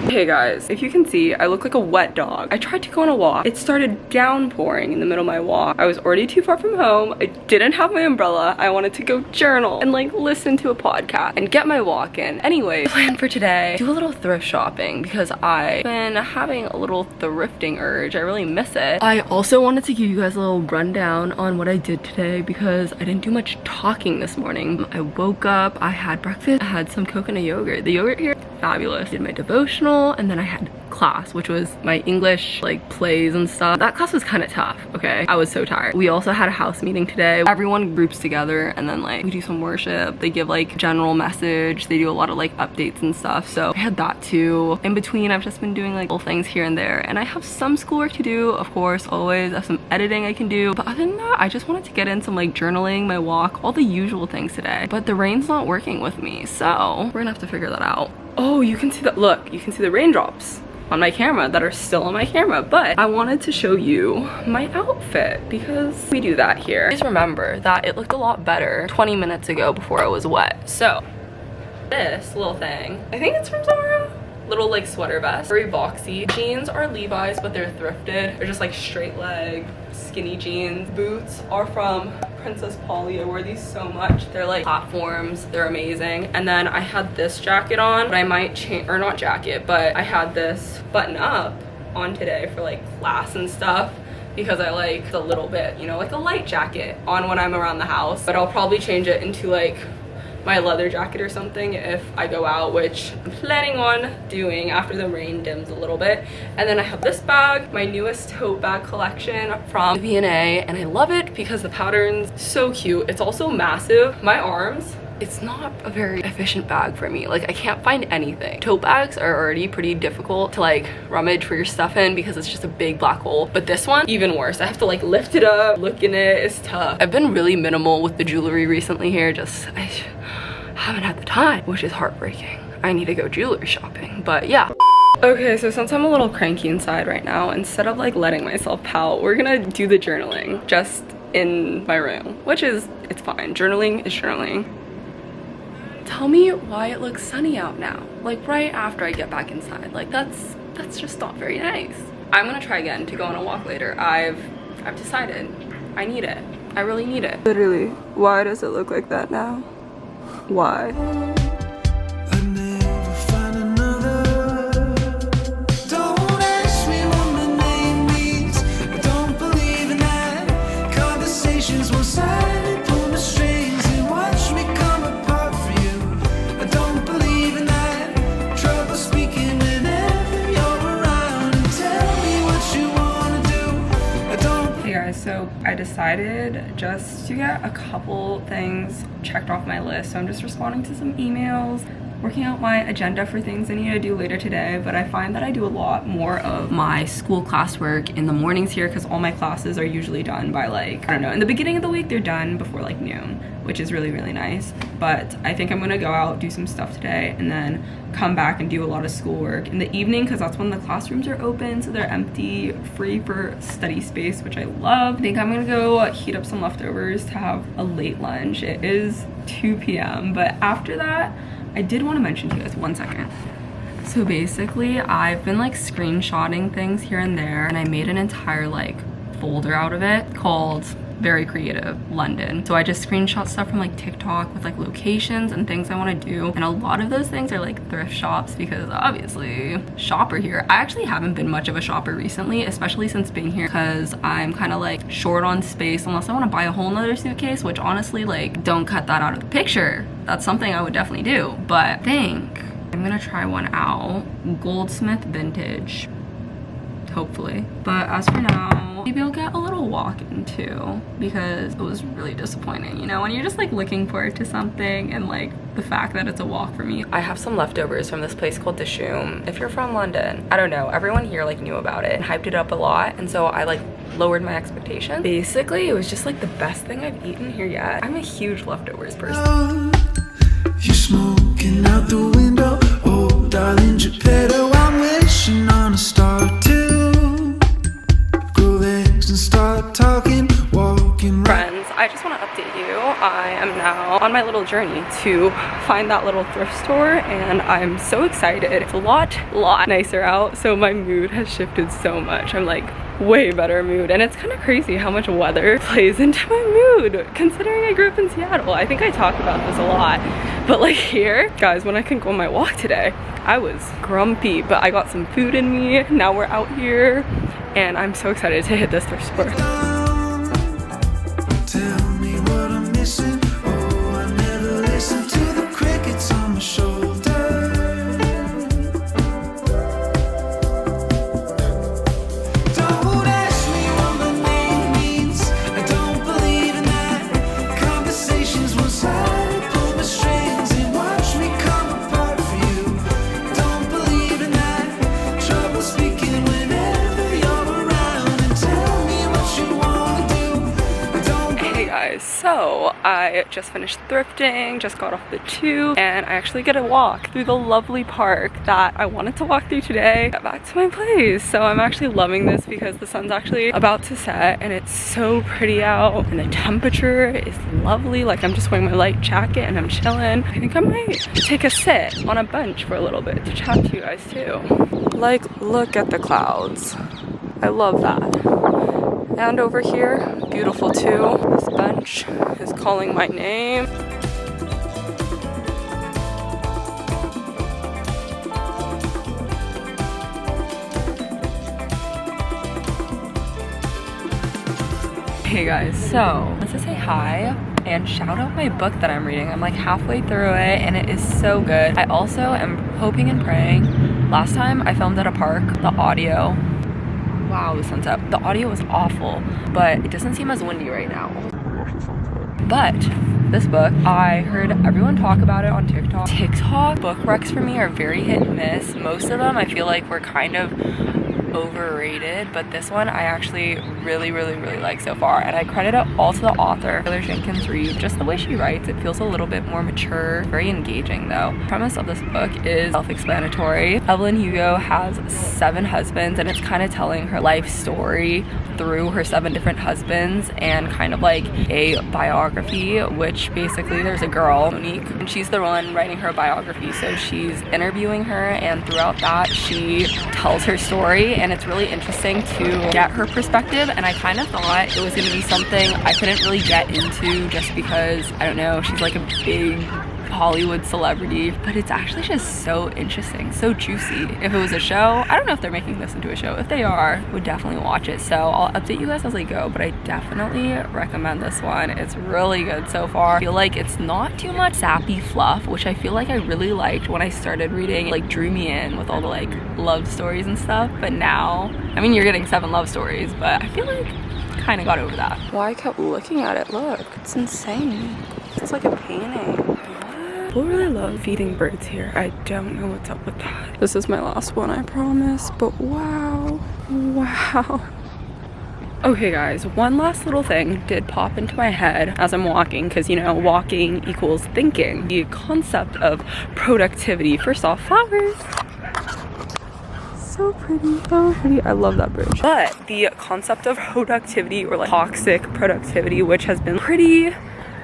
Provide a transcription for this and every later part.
Hey guys, if you can see, I look like a wet dog. I tried to go on a walk. It started downpouring in the middle of my walk. I was already too far from home. I didn't have my umbrella. I wanted to go journal and like listen to a podcast and get my walk in. Anyway, plan for today, do a little thrift shopping because I've been having a little thrifting urge. I really miss it. I also wanted to give you guys a little rundown on what I did today because I didn't do much talking this morning. I woke up, I had breakfast, I had some coconut yogurt. The yogurt here, fabulous. Did my devotional and then I had class, which was my English like plays and stuff. That class was kind of tough, okay? I was so tired. We also had a house meeting today. Everyone groups together and then like we do some worship. They give like general message. They do a lot of like updates and stuff. So I had that too. In between, I've just been doing like little things here and there. And I have some schoolwork to do, of course, always. I have some editing I can do. But other than that, I just wanted to get in some like journaling, my walk, all the usual things today. But the rain's not working with me. So we're gonna have to figure that out. Oh, you can see that, look, you can see the raindrops on my camera that are still on my camera, but I wanted to show you my outfit because we do that here. Please remember that it looked a lot better 20 minutes ago before it was wet. So this little thing, I think it's from Zara. Little like sweater vest, very boxy. Jeans are Levi's, but they're thrifted. They're just like straight leg, skinny jeans. Boots are from Princess Polly. I wear these so much. They're like platforms, they're amazing. And then I had this jacket on, but I might change, or not jacket, but I had this button up on today for like class and stuff because I like a little bit, you know, like a light jacket on when I'm around the house. But I'll probably change it into like my leather jacket or something if I go out, which I'm planning on doing after the rain dims a little bit. And then I have this bag, my newest tote bag collection from V&A, and I love it because the pattern's so cute. It's also massive. My arms, it's not a very efficient bag for me. Like I can't find anything. Tote bags are already pretty difficult to like rummage for your stuff in because it's just a big black hole. But this one, even worse. I have to like lift it up, look in it, it's tough. I've been really minimal with the jewelry recently here. I haven't had the time, which is heartbreaking. I need to go jewelry shopping, but yeah. Okay, so since I'm a little cranky inside right now, instead of like letting myself pout, we're gonna do the journaling just in my room, which is, it's fine. Journaling is journaling. Tell me why it looks sunny out now, like right after I get back inside. Like that's just not very nice. I'm gonna try again to go on a walk later. I've decided I need it. I really need it. Literally, why does it look like that now? Why? So I decided just to get a couple things checked off my list. So I'm just responding to some emails, working out my agenda for things I need to do later today. But I find that I do a lot more of my school classwork in the mornings here because all my classes are usually done by like, I don't know, in the beginning of the week they're done before like noon, which is really, really nice. But I think I'm gonna go out, do some stuff today, and then come back and do a lot of schoolwork in the evening because that's when the classrooms are open, so they're empty, free for study space, which I love. I think I'm gonna go heat up some leftovers to have a late lunch. It is 2 p.m. but after that, I did want to mention to you guys, one second. So basically, I've been like screenshotting things here and there, and I made an entire like folder out of it called Very Creative London. So I just screenshot stuff from like TikTok with like locations and things I want to do, and a lot of those things are like thrift shops because obviously shopper here. I actually haven't been much of a shopper recently, especially since being here, because I'm kind of like short on space unless I want to buy a whole nother suitcase, which honestly, like, don't cut that out of the picture. That's something I would definitely do, but I think I'm gonna try one out. Goldsmith Vintage, hopefully. But as for now, maybe I'll get a little walk in too, because it was really disappointing, you know, when you're just like looking forward to something and like the fact that it's a walk for me. I have some leftovers from this place called Dishoom. If you're from London, I don't know, everyone here like knew about it and hyped it up a lot, and so I like lowered my expectations. Basically, it was just like the best thing I've eaten here yet. I'm a huge leftovers person. You're smoking out the window, oh darling Geppetto, I'm wishing on a star too. Grow legs and start talking, walking. Friends, I just want to update you. I am now on my little journey to find that little thrift store, and I'm so excited. It's a lot nicer out, so my mood has shifted so much. I'm like way better mood, and it's kind of crazy how much weather plays into my mood considering I grew up in Seattle. I think I talk about this a lot, but like here, guys, when I couldn't go on my walk today, I was grumpy, but I got some food in me. Now we're out here and I'm so excited to hit this thrift store. Tell me what I'm missing. Oh, I never listen to the crickets on my shoulder. Don't ask me what my name means. I don't believe in that. Conversations one side, pull my strings and watch me come apart for you. Don't believe in that. Trouble speaking whenever you're around, and tell me what you want to do. Hey guys, so I just finished thrifting, just got off the tube, and I actually get a walk through the lovely park that I wanted to walk through today. Got back to my place, so I'm actually loving this because the sun's actually about to set and it's so pretty out and the temperature is lovely. Like, I'm just wearing my light jacket and I'm chilling. I think I might take a sit on a bench for a little bit to chat to you guys too. Like, look at the clouds. I love that. And over here, beautiful too. This bench is calling my name. Hey guys, so let's just say hi and shout out my book that I'm reading. I'm like halfway through it and it is so good. I also am hoping and praying. Last time I filmed at a park, the audio, wow, the sunset. The audio was awful, but it doesn't seem as windy right now. But this book, I heard everyone talk about it on TikTok. TikTok book recs for me are very hit and miss. Most of them I feel like were kind of overrated, but this one I actually really like so far, and I credit it all to the author. Taylor Jenkins Reid, just the way she writes, it feels a little bit more mature, very engaging though. The premise of this book is self-explanatory. Evelyn Hugo has 7 husbands, and it's kind of telling her life story through her 7 different husbands, and kind of like a biography, which basically there's a girl, Monique, and she's the one writing her biography, so she's interviewing her, and throughout that she tells her story, and it's really interesting to get her perspective. And I kind of thought it was going to be something I couldn't really get into just because, I don't know, she's like a big Hollywood celebrity, but it's actually just so interesting, so juicy. If it was a show, I don't know if they're making this into a show. If they are, would definitely watch it. So I'll update you guys as I go, but I definitely recommend this one. It's really good so far. I feel like it's not too much sappy fluff, which I feel like I really liked when I started reading. It like drew me in with all the like love stories and stuff, but now, I mean, you're getting 7 love stories, but I feel like I kind of got over that. Why I kept looking at it, look, it's insane. It's like a painting. People really love feeding birds here. I don't know what's up with that. This is my last one, I promise, but wow. Okay guys, one last little thing did pop into my head as I'm walking, because you know, walking equals thinking. The concept of productivity. First off, flowers. So pretty, so pretty. I love that bridge. But the concept of productivity, or like toxic productivity, which has been pretty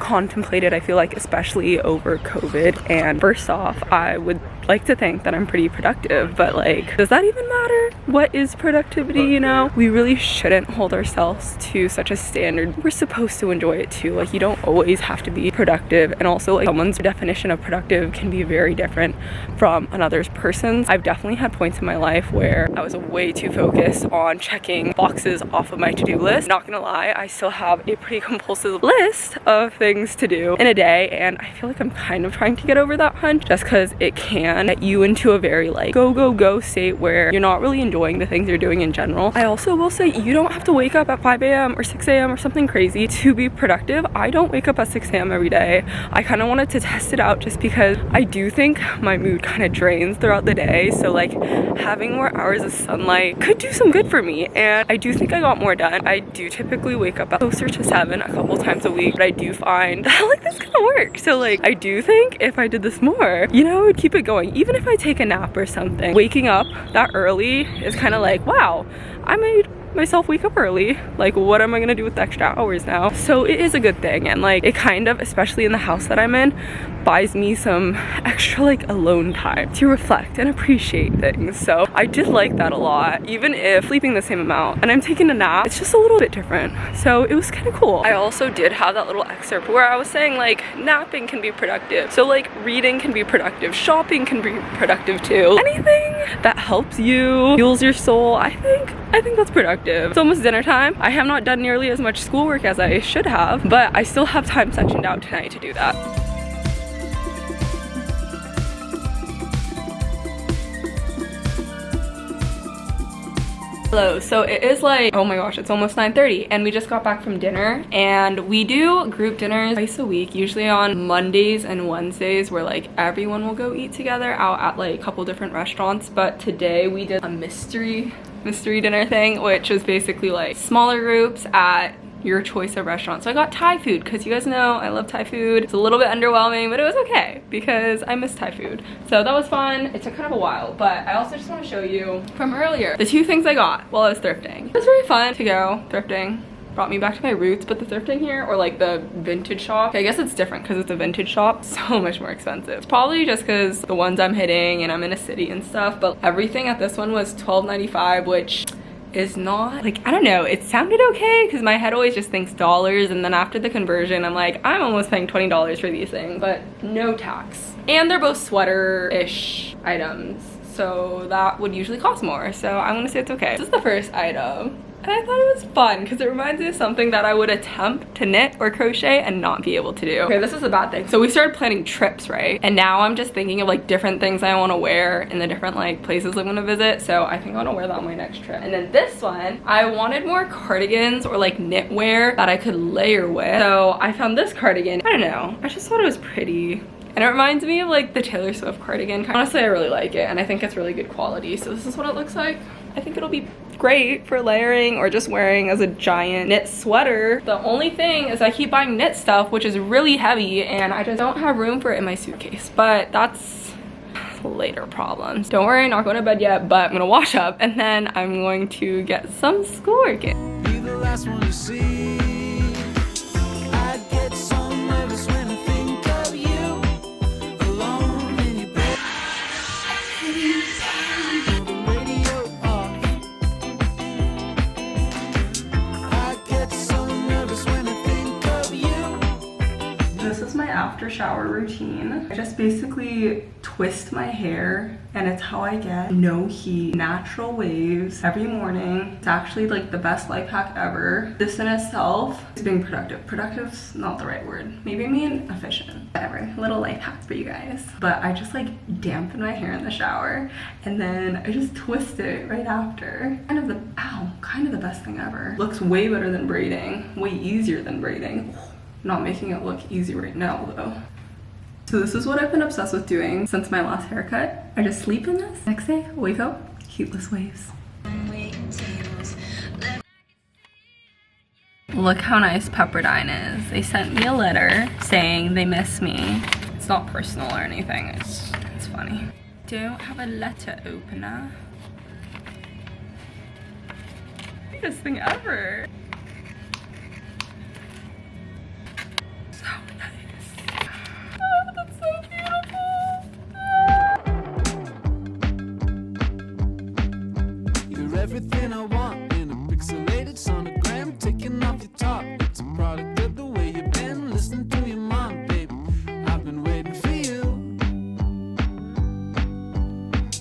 contemplated, I feel like, especially over COVID. And first off, I would like to think that I'm pretty productive, but like, does that even matter? What is productivity, you know? We really shouldn't hold ourselves to such a standard. We're supposed to enjoy it too. Like, you don't always have to be productive, and also like someone's definition of productive can be very different from another person's. I've definitely had points in my life where I was way too focused on checking boxes off of my to-do list. Not gonna lie, I still have a pretty compulsive list of things to do in a day, and I feel like I'm kind of trying to get over that hunch, just because it can get you into a very like go state where you're not really enjoying the things you're doing in general. I also will say, you don't have to wake up at 5 a.m. or 6 a.m. or something crazy to be productive. I don't wake up at 6 a.m. every day. I kind of wanted to test it out just because I do think my mood kind of drains throughout the day, so like having more hours of sunlight could do some good for me, and I do think I got more done. I do typically wake up at closer to 7 a couple times a week, but I do find that like this kind of works. So like, I do think if I did this more, you know, I would keep it going. Even if I take a nap or something, waking up that early is kind of like, wow, I made myself wake up early. Like, what am I gonna do with the extra hours now? So it is a good thing, and like it kind of, especially in the house that I'm in, buys me some extra like alone time to reflect and appreciate things. So I did like that a lot, even if sleeping the same amount and I'm taking a nap, it's just a little bit different. So it was kind of cool. I also did have that little excerpt where I was saying like napping can be productive. So like reading can be productive, shopping can be productive too. Anything that helps you, fuels your soul, I think that's productive. It's almost dinner time. I have not done nearly as much schoolwork as I should have, but I still have time sectioned out tonight to do that. Hello, so it is like, oh my gosh, it's almost 9:30 and we just got back from dinner, and we do group dinners twice a week, usually on Mondays and Wednesdays, where like everyone will go eat together out at like a couple different restaurants. But today we did a mystery dinner thing, which was basically like smaller groups at your choice of restaurant. So I got Thai food because you guys know I love Thai food. It's a little bit underwhelming, but it was okay because I miss Thai food. So that was fun. It took kind of a while, but I also just want to show you from earlier the 2 things I got while I was thrifting. It was very fun to go thrifting. Brought me back to my roots, but the thrifting here, or like the vintage shop, okay, I guess it's different because it's a vintage shop, so much more expensive. It's probably just because the ones I'm hitting and I'm in a city and stuff, but everything at this one was $12.95, which is not, like, I don't know, it sounded okay because my head always just thinks dollars, and then after the conversion I'm like, I'm almost paying $20 for these things, but no tax. And they're both sweater-ish items, so that would usually cost more, so I'm gonna say it's okay. This is the first item, and I thought it was fun because it reminds me of something that I would attempt to knit or crochet and not be able to do. Okay, this is a bad thing. So we started planning trips, right? And now I'm just thinking of like different things I want to wear in the different like places I'm going to visit. So I think I want to wear that on my next trip. And then this one, I wanted more cardigans or like knitwear that I could layer with. So I found this cardigan. I don't know, I just thought it was pretty. And it reminds me of like the Taylor Swift cardigan. Honestly, I really like it and I think it's really good quality. So this is what it looks like. I think it'll be great for layering or just wearing as a giant knit sweater. The only thing is I keep buying knit stuff, which is really heavy, and I just don't have room for it in my suitcase. But that's later problems. Don't worry, not going to bed yet, but I'm gonna wash up and then I'm going to get some schoolwork in. Be the last one you see. I get so nervous when I think of you alone in your bed. The radio off. I get so nervous when I think of you. This is my after shower routine. I just basically twist my hair, and it's how I get no heat, natural waves every morning. It's actually like the best life hack ever. This in itself is being productive. Productive's not the right word. Maybe I mean efficient. Whatever, little life hack for you guys. But I just like dampen my hair in the shower, and then I just twist it right after. Kind of the best thing ever. Looks way better than braiding, way easier than braiding. Not making it look easy right now though. So this is what I've been obsessed with doing since my last haircut. I just sleep in this. Next day, wake up, heatless waves. Look how nice Pepperdine is. They sent me a letter saying they miss me. It's not personal or anything, it's funny. Don't have a letter opener. This thing ever. So nice. Oh, that's so beautiful. You're everything I want in a pixelated sonogram. Taking off your top, it's a product of the way you've been. Listen to your mom, baby. I've been waiting for you.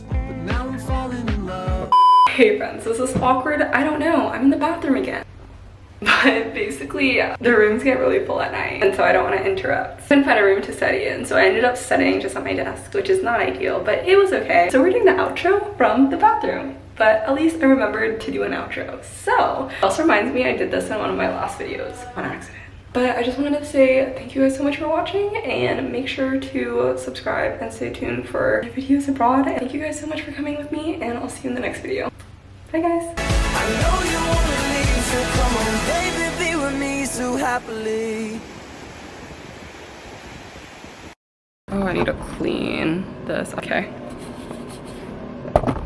But now I'm falling in love. Hey friends, this is awkward. I don't know. I'm in the bathroom again. But basically, the rooms get really full at night, and so I don't want to interrupt. I couldn't find a room to study in, so I ended up studying just at my desk, which is not ideal, but it was okay. So we're doing the outro from the bathroom, but at least I remembered to do an outro. So, it also reminds me I did this in one of my last videos on accident. But I just wanted to say thank you guys so much for watching, and make sure to subscribe and stay tuned for videos abroad. And thank you guys so much for coming with me, and I'll see you in the next video. Bye guys. I know you wanna leave, so come on, baby, be with me so happily. Oh, I need to clean this. Okay.